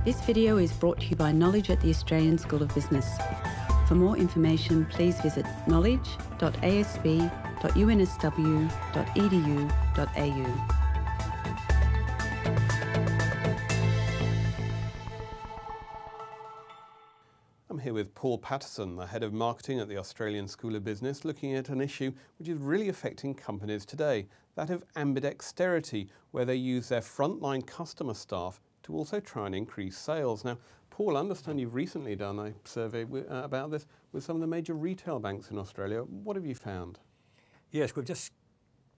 This video is brought to you by Knowledge at the Australian School of Business. For more information, please visit knowledge.asb.unsw.edu.au. I'm here with Paul Patterson, the Head of Marketing at the Australian School of Business, looking at an issue which is really affecting companies today, that of ambidexterity, where they use their frontline customer staff to also try and increase sales. Now, Paul, I understand you've recently done a survey about this with some of the major retail banks in Australia. What have you found? Yes, we've just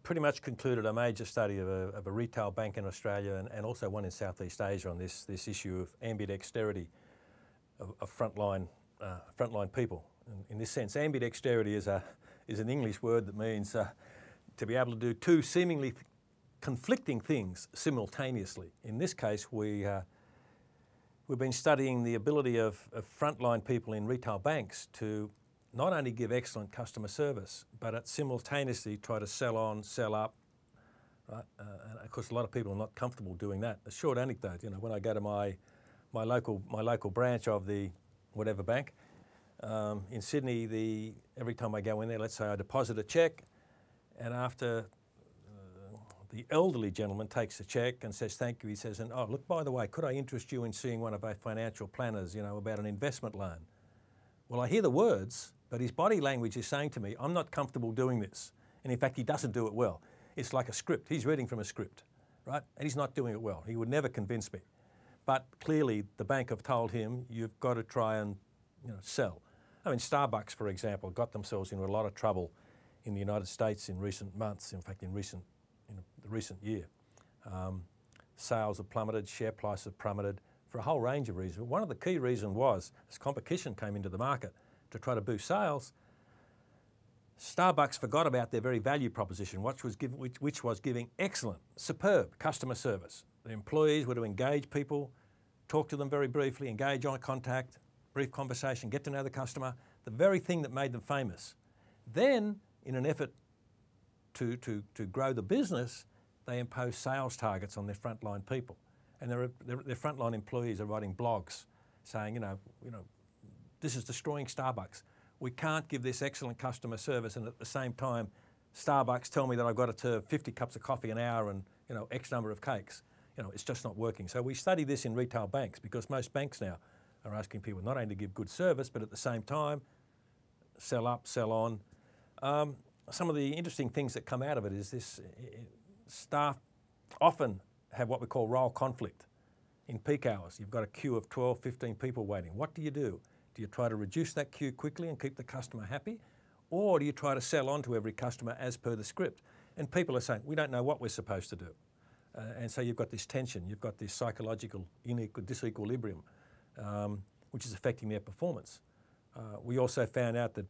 pretty much concluded a major study of a retail bank in Australia and also one in Southeast Asia on this issue of ambidexterity of frontline people. In this sense, ambidexterity is an English word that means to be able to do two seemingly conflicting things simultaneously. In this case, we've been studying the ability of frontline people in retail banks to not only give excellent customer service, but simultaneously try to sell on, sell up. Right? And of course, a lot of people are not comfortable doing that. A short anecdote, when I go to my local branch of the whatever bank in Sydney, every time I go in there, let's say I deposit a cheque, and after the elderly gentleman takes the cheque and says thank you, he says, and oh look, by the way, could I interest you in seeing one of our financial planners, about an investment loan? Well, I hear the words, but his body language is saying to me, I'm not comfortable doing this. And in fact, he doesn't do it well. It's like a script. He's reading from a script, right? And he's not doing it well. He would never convince me. But clearly, the bank have told him, you've got to try and sell. I mean, Starbucks, for example, got themselves into a lot of trouble in the United States in recent months, in fact, in the recent year. Sales have plummeted, share prices have plummeted for a whole range of reasons. One of the key reasons was, as competition came into the market to try to boost sales, Starbucks forgot about their very value proposition, which was giving excellent, superb customer service. The employees were to engage people, talk to them very briefly, engage eye contact, brief conversation, get to know the customer, the very thing that made them famous. Then, in an effort to grow the business, they impose sales targets on their frontline people. And their frontline employees are writing blogs saying, this is destroying Starbucks. We can't give this excellent customer service and at the same time, Starbucks tell me that I've got to serve 50 cups of coffee an hour and X number of cakes. It's just not working. So we study this in retail banks because most banks now are asking people not only to give good service, but at the same time, sell up, sell on. Some of the interesting things that come out of it is this: staff often have what we call role conflict. In peak hours, you've got a queue of 12, 15 people waiting. What do? Do you try to reduce that queue quickly and keep the customer happy? Or do you try to sell on to every customer as per the script? And people are saying, we don't know what we're supposed to do. And so you've got this tension, you've got this psychological disequilibrium, which is affecting their performance. We also found out that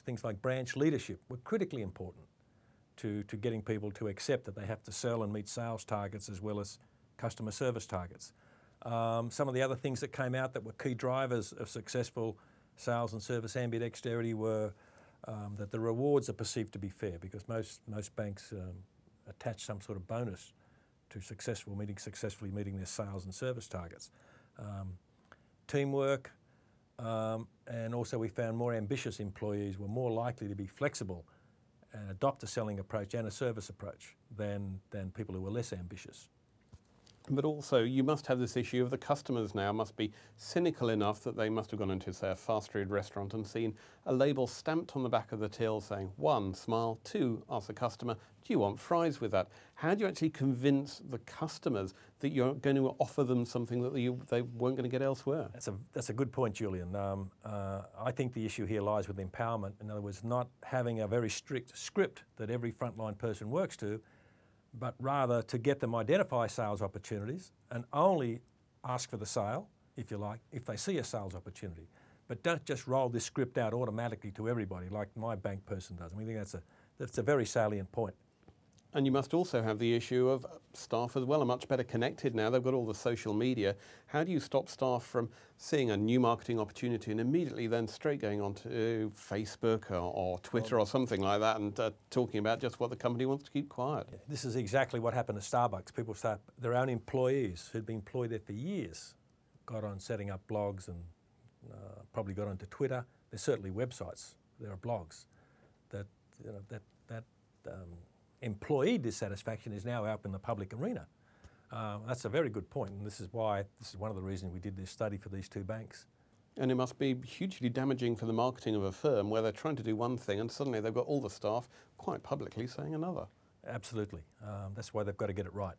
things like branch leadership were critically important to getting people to accept that they have to sell and meet sales targets as well as customer service targets. Some of the other things that came out that were key drivers of successful sales and service ambidexterity were that the rewards are perceived to be fair because most banks attach some sort of bonus to successfully meeting their sales and service targets. Teamwork, and also we found more ambitious employees were more likely to be flexible and adopt a selling approach and a service approach than people who were less ambitious. But also, you must have this issue of the customers now must be cynical enough that they must have gone into, say, a fast food restaurant and seen a label stamped on the back of the till saying, 1, smile, 2, ask the customer, do you want fries with that? How do you actually convince the customers that you're going to offer them something that they weren't going to get elsewhere? That's a good point, Julian. I think the issue here lies with empowerment. In other words, not having a very strict script that every frontline person works to, but rather to get them identify sales opportunities and only ask for the sale, if you like, if they see a sales opportunity. But don't just roll this script out automatically to everybody like my bank person does. I think that's a very salient point. And you must also have the issue of staff as well are much better connected now. They've got all the social media. How do you stop staff from seeing a new marketing opportunity and immediately then straight going onto Facebook or Twitter or something like that and talking about just what the company wants to keep quiet? Yeah, this is exactly what happened to Starbucks. People start, their own employees who'd been employed there for years, got on setting up blogs and probably got onto Twitter. There's certainly websites. There are blogs that employee dissatisfaction is now out in the public arena. That's a very good point, and this is one of the reasons we did this study for these two banks. And it must be hugely damaging for the marketing of a firm where they're trying to do one thing and suddenly they've got all the staff quite publicly saying another. Absolutely. That's why they've got to get it right.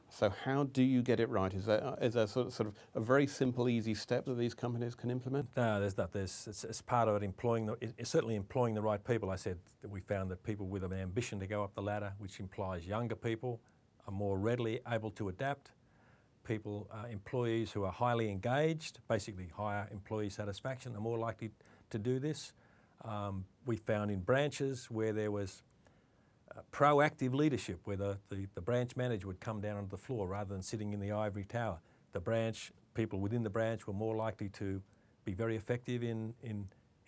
So how do you get it right? Is there sort of a very simple, easy step that these companies can implement? No, there's not. It's part of it it's certainly employing the right people. I said that we found that people with an ambition to go up the ladder, which implies younger people, are more readily able to adapt. Employees who are highly engaged, basically higher employee satisfaction, are more likely to do this. We found in branches where there was proactive leadership, where the branch manager would come down onto the floor rather than sitting in the ivory tower. People within the branch were more likely to be very effective in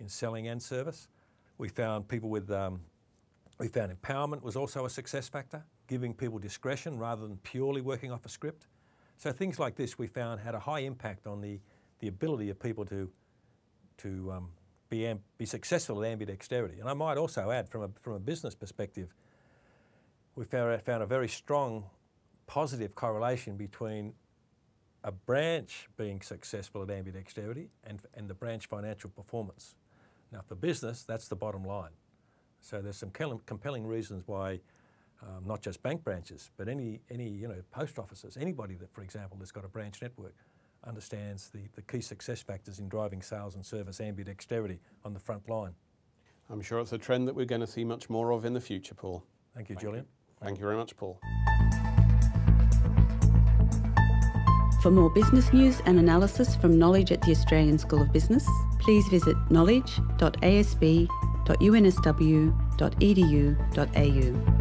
selling and service. We found empowerment was also a success factor, giving people discretion rather than purely working off a script. So things like this we found had a high impact on the ability of people to be successful at ambidexterity. And I might also add, from a business perspective, we found a very strong positive correlation between a branch being successful at ambidexterity and the branch financial performance. Now for business, that's the bottom line. So there's some compelling reasons why not just bank branches, but any post offices, anybody that, for example, that's got a branch network, understands the key success factors in driving sales and service ambidexterity on the front line. I'm sure it's a trend that we're going to see much more of in the future, Paul. Thank you, Julian. Thank you very much, Paul. For more business news and analysis from Knowledge at the Australian School of Business, please visit knowledge.asb.unsw.edu.au.